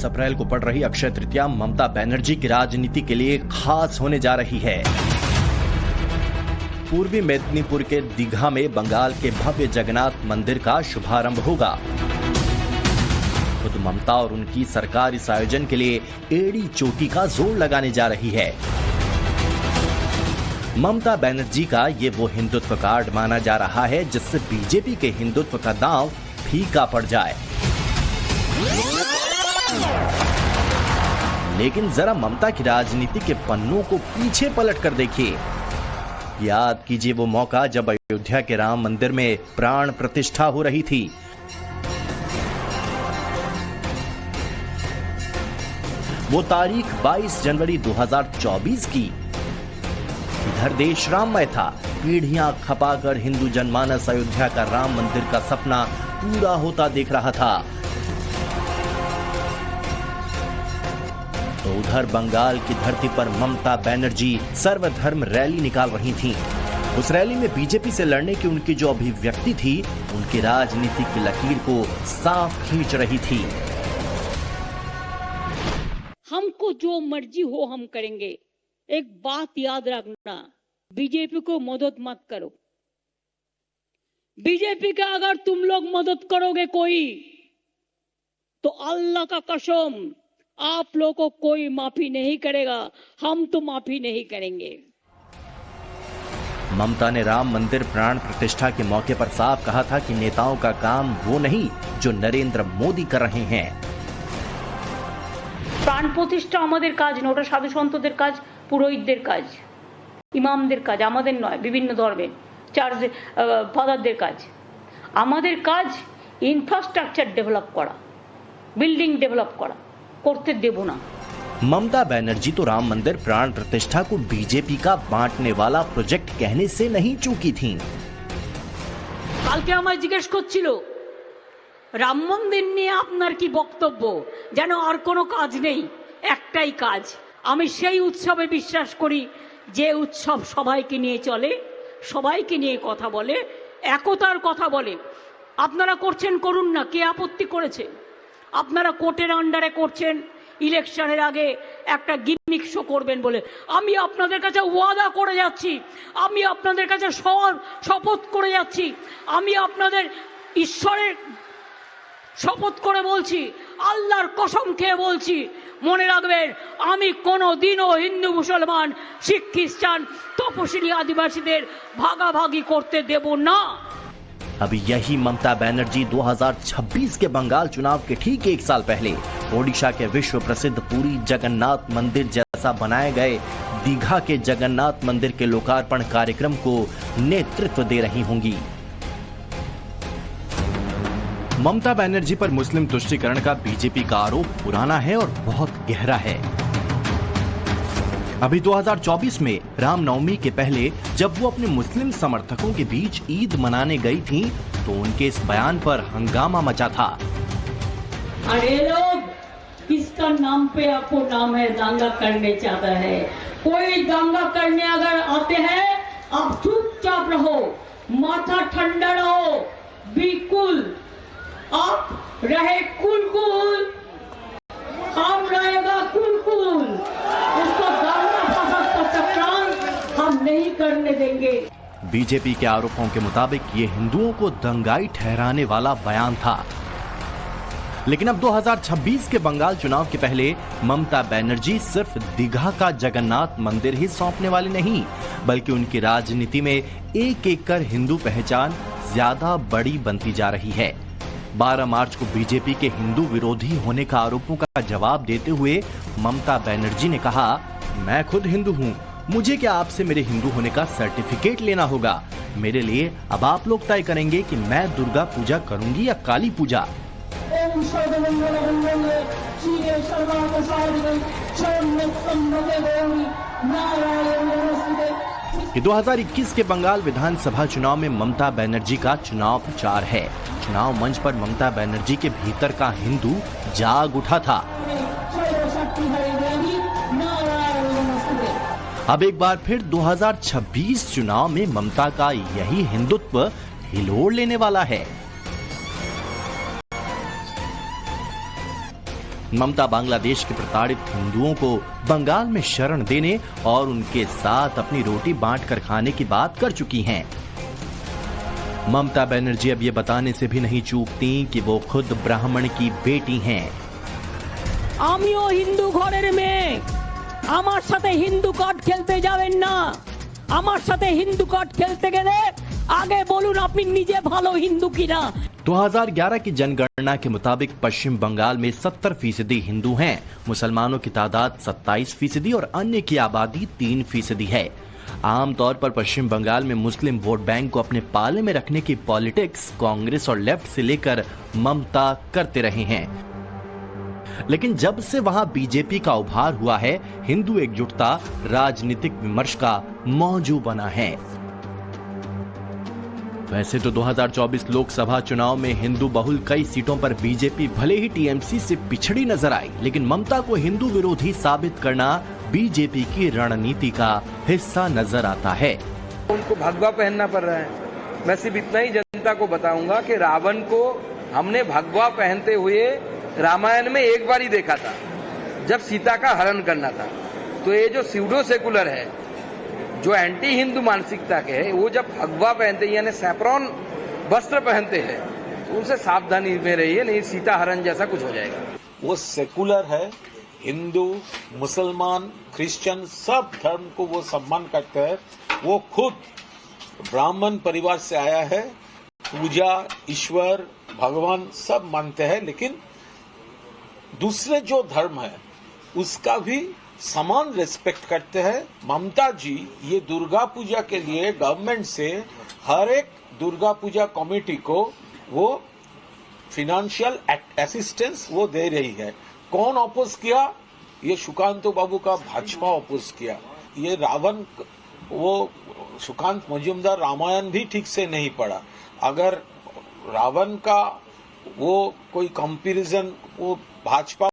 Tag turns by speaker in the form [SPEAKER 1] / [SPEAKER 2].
[SPEAKER 1] 22 अप्रैल को पड़ रही अक्षय तृतीया ममता बनर्जी की राजनीति के लिए खास होने जा रही है। पूर्वी मेदिनीपुर के दीघा में बंगाल के भव्य जगन्नाथ मंदिर का शुभारंभ होगा। खुद ममता और उनकी सरकार इस आयोजन के लिए एड़ी चोटी का जोर लगाने जा रही है। ममता बनर्जी का ये वो हिंदुत्व कार्ड माना जा रहा है जिससे बीजेपी के हिंदुत्व का दांव फीका पड़ जाए। लेकिन जरा ममता की राजनीति के पन्नों को पीछे पलट कर देखिए। याद कीजिए वो मौका जब अयोध्या के राम मंदिर में प्राण प्रतिष्ठा हो रही थी। वो तारीख 22 जनवरी 2024 की। इधर देश राममय था। पीढ़ियां खपाकर हिंदू जनमानस अयोध्या का राम मंदिर का सपना पूरा होता देख रहा था। तो उधर बंगाल की धरती पर ममता बनर्जी सर्वधर्म रैली निकाल रही थीं। उस रैली में बीजेपी से लड़ने की उनकी जो अभिव्यक्ति थी, उनकी राजनीति की लकीर को साफ खींच रही थी।
[SPEAKER 2] हमको जो मर्जी हो हम करेंगे। एक बात याद रखना, बीजेपी को मदद मत करो। बीजेपी का अगर तुम लोग मदद करोगे कोई, तो अल्लाह का कसम आप लोगों को कोई माफी नहीं करेगा। हम तो माफी नहीं करेंगे।
[SPEAKER 1] ममता ने राम मंदिर प्राण प्रतिष्ठा के मौके पर साफ कहा था कि नेताओं का काम वो नहीं जो नरेंद्र मोदी कर रहे हैं।
[SPEAKER 2] प्राण प्रतिष्ठा আমাদের কাজ না, ওটা সাধু সন্তদের কাজ, পুরোহিতদের কাজ, ইমামদের কাজ, আমাদের নয়। বিভিন্ন ধর্মের চার্চ ফাদারদের কাজ। আমাদের কাজ ইনফ্রাস্ট্রাকচার ডেভেলপ করা, বিল্ডিং ডেভেলপ করা, করতে দেব না।
[SPEAKER 1] ममता बनर्जी तो राम मंदिर प्राण प्रतिष्ठा को बीजेपी का बांटने वाला प्रोजेक्ट कहने से नहीं चूकी थीं।
[SPEAKER 2] কালকে আমায় জিজ্ঞেস করছিল রাম মন্দির নিয়ে আপনার কি বক্তব্য, যেন আর কোনো কাজ নেই, একটাই কাজ। আমি সেই উৎসবে বিশ্বাস করি যে উৎসব সবাইকে নিয়ে চলে, সবাইকে নিয়ে কথা বলে, একতার কথা বলে। আপনারা করছেন, করুন না, কে আপত্তি করেছে? আপনারা কোর্টের আন্ডারে করছেন, ইলেকশনের আগে একটা গিমিক শো করবেন বলে। আমি আপনাদের কাছে ওয়াদা করে যাচ্ছি, আমি আপনাদের কাছে শপথ করে যাচ্ছি, আমি আপনাদের ঈশ্বরের শপথ করে বলছি, আল্লাহর কসম খেয়ে বলছি, মনে রাখবেন আমি কোনোদিনও হিন্দু মুসলমান শিখ খ্রিস্টান তপশিলি আদিবাসীদের ভাগাভাগি করতে দেব না।
[SPEAKER 1] अभी यही ममता बनर्जी 2026 के बंगाल चुनाव के ठीक एक साल पहले ओडिशा के विश्व प्रसिद्ध पुरी जगन्नाथ मंदिर जैसा बनाए गए दीघा के जगन्नाथ मंदिर के लोकार्पण कार्यक्रम को नेतृत्व दे रही होंगी। ममता बनर्जी पर मुस्लिम तुष्टीकरण का बीजेपी का आरोप पुराना है और बहुत गहरा है। अभी 2024 में रामनवमी के पहले जब वो अपने मुस्लिम समर्थकों के बीच ईद मनाने गई थीं, तो उनके इस बयान पर हंगामा मचा था।
[SPEAKER 2] अरे लोग किसका नाम पे आपको नाम है दंगा करने चाहता है? कोई दंगा करने अगर आते हैं, आप चुपचाप रहो, माथा ठंडा रहो, बिल्कुल आप रहे कुल, हम रहेगा कुल। उसको दाना फसाद का चक्रांत हम नहीं करने देंगे।
[SPEAKER 1] बीजेपी के आरोपों के मुताबिक ये हिंदुओं को दंगाई ठहराने वाला बयान था। लेकिन अब 2026 के बंगाल चुनाव के पहले ममता बनर्जी सिर्फ दीघा का जगन्नाथ मंदिर ही सौंपने वाली नहीं, बल्कि उनकी राजनीति में एक एक कर हिंदू पहचान ज्यादा बड़ी बनती जा रही है। 12 मार्च को बीजेपी के हिंदू विरोधी होने का आरोपों का जवाब देते हुए ममता बनर्जी ने कहा, मैं खुद हिंदू हूँ, मुझे क्या आपसे मेरे हिंदू होने का सर्टिफिकेट लेना होगा? मेरे लिए अब आप लोग तय करेंगे कि मैं दुर्गा पूजा करूंगी या काली पूजा। ये 2021 के बंगाल विधानसभा चुनाव में ममता बनर्जी का चुनाव प्रचार है। चुनाव मंच पर ममता बनर्जी के भीतर का हिंदू जाग उठा था। अब एक बार फिर 2026 चुनाव में ममता का यही हिंदुत्व हिलोड़ लेने वाला है। ममता बांग्लादेश के प्रताड़ित हिंदुओं को बंगाल में शरण देने और उनके साथ अपनी रोटी बांटकर खाने की बात कर चुकी हैं। ममता बनर्जी अब ये बताने से भी नहीं चूकती कि वो खुद ब्राह्मण की बेटी हैं।
[SPEAKER 2] आमियो हिंदू घरेर मेये, आमार साथे हिंदू कार्ड खेलते जाबेन ना। आमार साथे हिंदू कार्ड खेलते गेले आगे बोलून आपनी निजे भालो हिंदू किना।
[SPEAKER 1] 2011 की जनगणना के मुताबिक पश्चिम बंगाल में 70% हिंदू हैं, मुसलमानों की तादाद 27% और अन्य की आबादी 3% है। आमतौर पर पश्चिम बंगाल में मुस्लिम वोट बैंक को अपने पाले में रखने की पॉलिटिक्स कांग्रेस और लेफ्ट से लेकर ममता करते रहे हैं, लेकिन जब से वहां बीजेपी का उभार हुआ है, हिंदू एकजुटता राजनीतिक विमर्श का मौजू बना है। वैसे तो 2024 लोकसभा चुनाव में हिंदू बहुल कई सीटों पर बीजेपी भले ही टीएमसी से पिछड़ी नजर आई, लेकिन ममता को हिंदू विरोधी साबित करना बीजेपी की रणनीति का हिस्सा नजर आता है।
[SPEAKER 3] उनको भगवा पहनना पड़ रहा है। मैं सिर्फ इतना ही जनता को बताऊंगा कि रावण को हमने भगवा पहनते हुए रामायण में एक बार ही देखा था, जब सीता का हरण करना था। तो ये जो स्यूडो सेकुलर है, जो एंटी हिंदू मानसिकता के है, वो जब भगवा पहनते हैं यानी सैफ्रॉन वस्त्र पहनते हैं, तो उनसे सावधानी में रहिए, नहीं सीता हरण जैसा कुछ हो जाएगा।
[SPEAKER 4] वो सेकुलर है, हिंदू, मुसलमान, क्रिश्चियन सब धर्म को वो सम्मान करते हैं। वो खुद ब्राह्मण परिवार से आया है, पूजा, ईश्वर, भगवान सब मानते हैं, लेकिन दूसरे जो धर्म है उसका भी समान रिस्पेक्ट करते हैं। ममता जी ये दुर्गा पूजा के लिए गवर्नमेंट से हर एक दुर्गा पूजा कमेटी को वो फिनेंशियल असिस्टेंस वो दे रही है। कौन अपोज किया? ये सुकांत बाबू का भाजपा अपोज किया। ये रावण, वो सुकांत मजूमदार रामायण भी ठीक से नहीं पढ़ा। अगर रावण का वो कोई कंपैरिजन वो भाजपा